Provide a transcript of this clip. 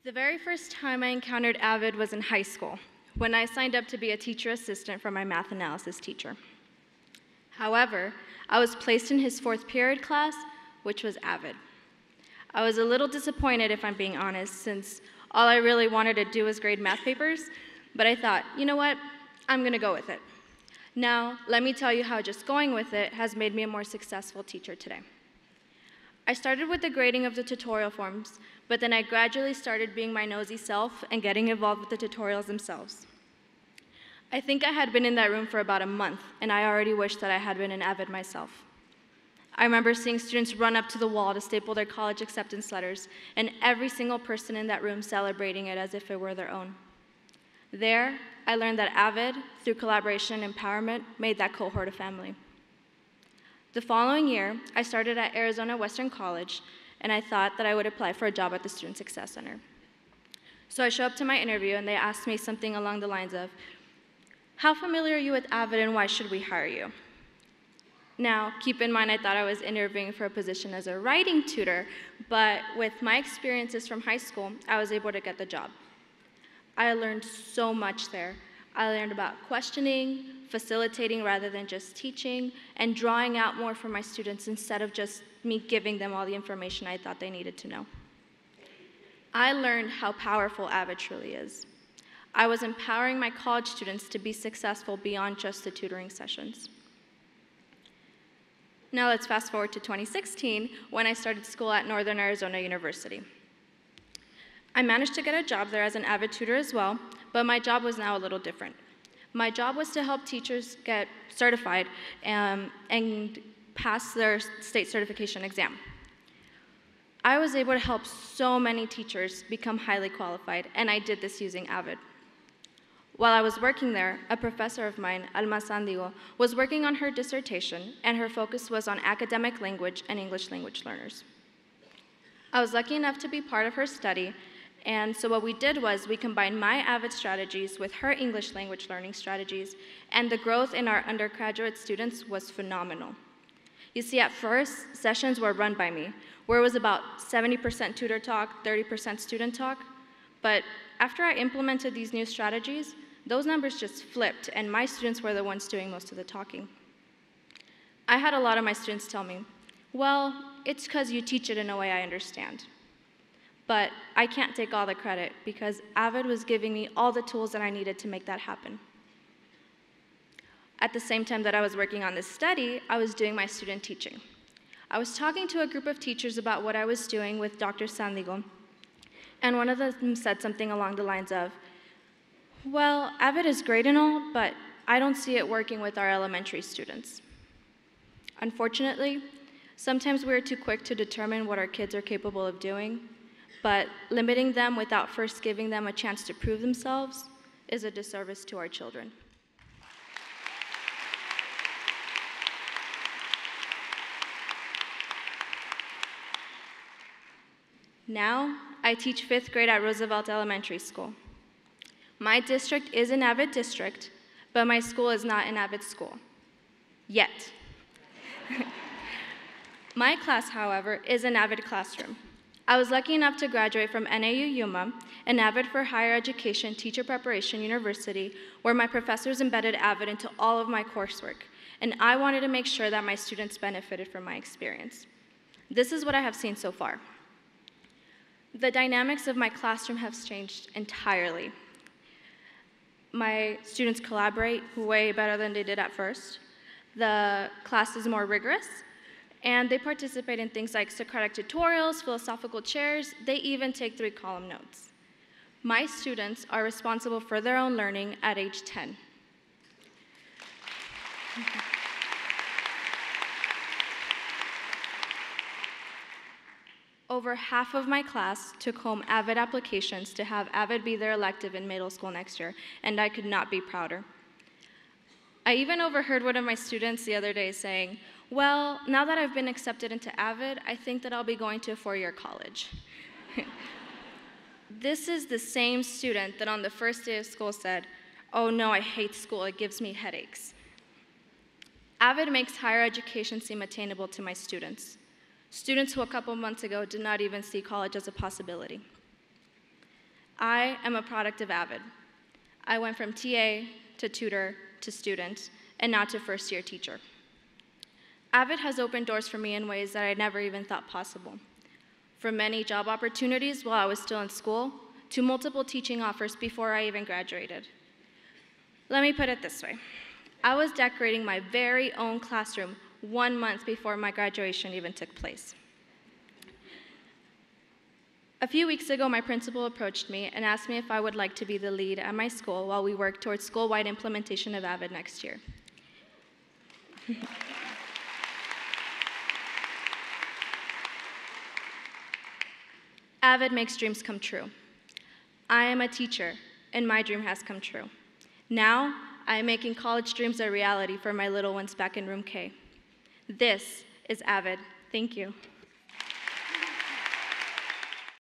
The very first time I encountered AVID was in high school, when I signed up to be a teacher assistant for my math analysis teacher. However, I was placed in his fourth period class, which was AVID. I was a little disappointed, if I'm being honest, since all I really wanted to do was grade math papers, but I thought, you know what, I'm gonna go with it. Now, let me tell you how just going with it has made me a more successful teacher today. I started with the grading of the tutorial forms, but then I gradually started being my nosy self and getting involved with the tutorials themselves. I think I had been in that room for about a month, and I already wished that I had been an AVID myself. I remember seeing students run up to the wall to staple their college acceptance letters, and every single person in that room celebrating it as if it were their own. There, I learned that AVID, through collaboration and empowerment, made that cohort a family. The following year, I started at Arizona Western College, and I thought that I would apply for a job at the Student Success Center. So I show up to my interview, and they asked me something along the lines of, "How familiar are you with AVID, and why should we hire you?" Now, keep in mind, I thought I was interviewing for a position as a writing tutor, but with my experiences from high school, I was able to get the job. I learned so much there. I learned about questioning, facilitating rather than just teaching, and drawing out more for my students instead of just me giving them all the information I thought they needed to know. I learned how powerful AVID truly is. I was empowering my college students to be successful beyond just the tutoring sessions. Now let's fast forward to 2016, when I started school at Northern Arizona University. I managed to get a job there as an AVID tutor as well, but my job was now a little different. My job was to help teachers get certified and pass their state certification exam. I was able to help so many teachers become highly qualified, and I did this using AVID. While I was working there, a professor of mine, Alma Sandigo, was working on her dissertation, and her focus was on academic language and English language learners. I was lucky enough to be part of her study, and so what we did was we combined my AVID strategies with her English language learning strategies, and the growth in our undergraduate students was phenomenal. You see, at first, sessions were run by me, where it was about 70% tutor talk, 30% student talk, but after I implemented these new strategies, those numbers just flipped, and my students were the ones doing most of the talking. I had a lot of my students tell me, "Well, it's because you teach it in a way I understand." But I can't take all the credit because AVID was giving me all the tools that I needed to make that happen. At the same time that I was working on this study, I was doing my student teaching. I was talking to a group of teachers about what I was doing with Dr. Sandigo, and one of them said something along the lines of, "Well, AVID is great and all, but I don't see it working with our elementary students." Unfortunately, sometimes we're too quick to determine what our kids are capable of doing, but limiting them without first giving them a chance to prove themselves is a disservice to our children. Now, I teach 5th grade at Roosevelt Elementary School. My district is an AVID district, but my school is not an AVID school. Yet. My class, however, is an AVID classroom. I was lucky enough to graduate from NAU Yuma, an AVID for higher education teacher preparation university, where my professors embedded AVID into all of my coursework, and I wanted to make sure that my students benefited from my experience. This is what I have seen so far. The dynamics of my classroom have changed entirely. My students collaborate way better than they did at first. The class is more rigorous, and they participate in things like Socratic tutorials, philosophical chairs. They even take 3-column notes. My students are responsible for their own learning at age 10. Over half of my class took home AVID applications to have AVID be their elective in middle school next year, and I could not be prouder. I even overheard one of my students the other day saying, "Well, now that I've been accepted into AVID, I think that I'll be going to a 4-year college." This is the same student that on the first day of school said, "Oh no, I hate school, it gives me headaches." AVID makes higher education seem attainable to my students. Students who a couple months ago did not even see college as a possibility. I am a product of Avid. I went from TA to tutor to student, and now to first-year teacher. Avid has opened doors for me in ways that I never even thought possible. From many job opportunities while I was still in school, to multiple teaching offers before I even graduated. Let me put it this way. I was decorating my very own classroom 1 month before my graduation even took place. A few weeks ago, my principal approached me and asked me if I would like to be the lead at my school while we work towards school-wide implementation of Avid next year. Avid makes dreams come true. I am a teacher, and my dream has come true. Now, I am making college dreams a reality for my little ones back in Room K. This is Avid. Thank you.